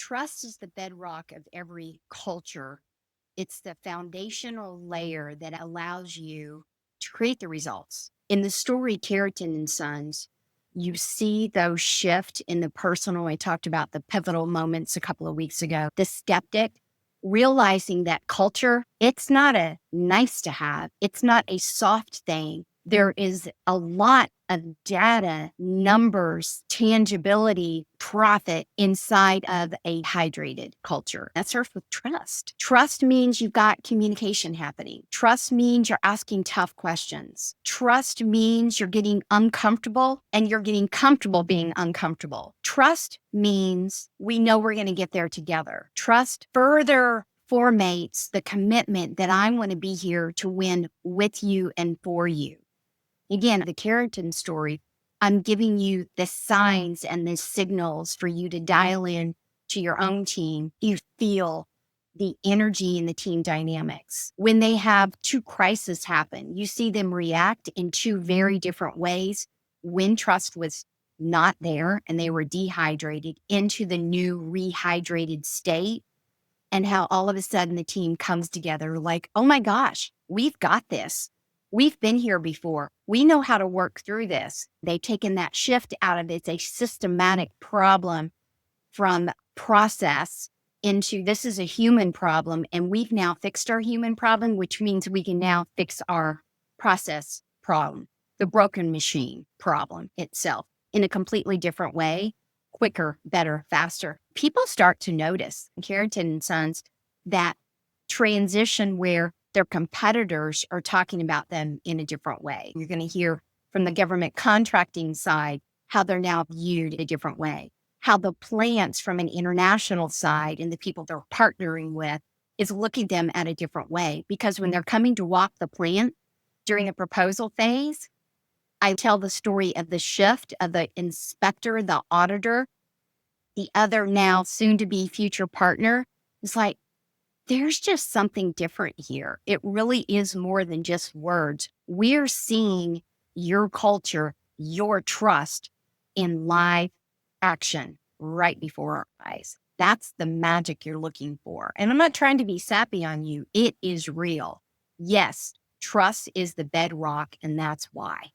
Trust is the bedrock of every culture. It's the foundational layer that allows you to create the results. In the story Carrington and Sons, you see those shift in the personal. I talked about the pivotal moments a couple of weeks ago. The skeptic realizing that culture, it's not a nice to have. It's not a soft thing. There is a lot of data, numbers, tangibility, profit inside of a hydrated culture. That starts with trust. Trust means you've got communication happening. Trust means you're asking tough questions. Trust means you're getting uncomfortable and you're getting comfortable being uncomfortable. Trust means we know we're going to get there together. Trust further formates the commitment that I want to be here to win with you and for you. Again, the Carrington story, I'm giving you the signs and the signals for you to dial in to your own team. You feel the energy in the team dynamics. When they have two crises happen, you see them react in two very different ways. When trust was not there and they were dehydrated into the new rehydrated state, and how all of a sudden the team comes together like, oh my gosh, we've got this. We've been here before. We know how to work through this. They've taken that shift out of it's a systematic problem from process into this is a human problem. And we've now fixed our human problem, which means we can now fix our process problem, the broken machine problem itself in a completely different way, quicker, better, faster. People start to notice, Carrington and Sons, that transition where their competitors are talking about them in a different way. You're going to hear from the government contracting side how they're now viewed a different way, how the plants from an international side and the people they're partnering with is looking at them at a different way. Because when they're coming to walk the plant during the proposal phase, I tell the story of the shift of the inspector, the auditor, the other now soon to be future partner. It's like, there's just something different here. It really is more than just words. We're seeing your culture, your trust in live action right before our eyes. That's the magic you're looking for. And I'm not trying to be sappy on you. It is real. Yes, trust is the bedrock, and that's why.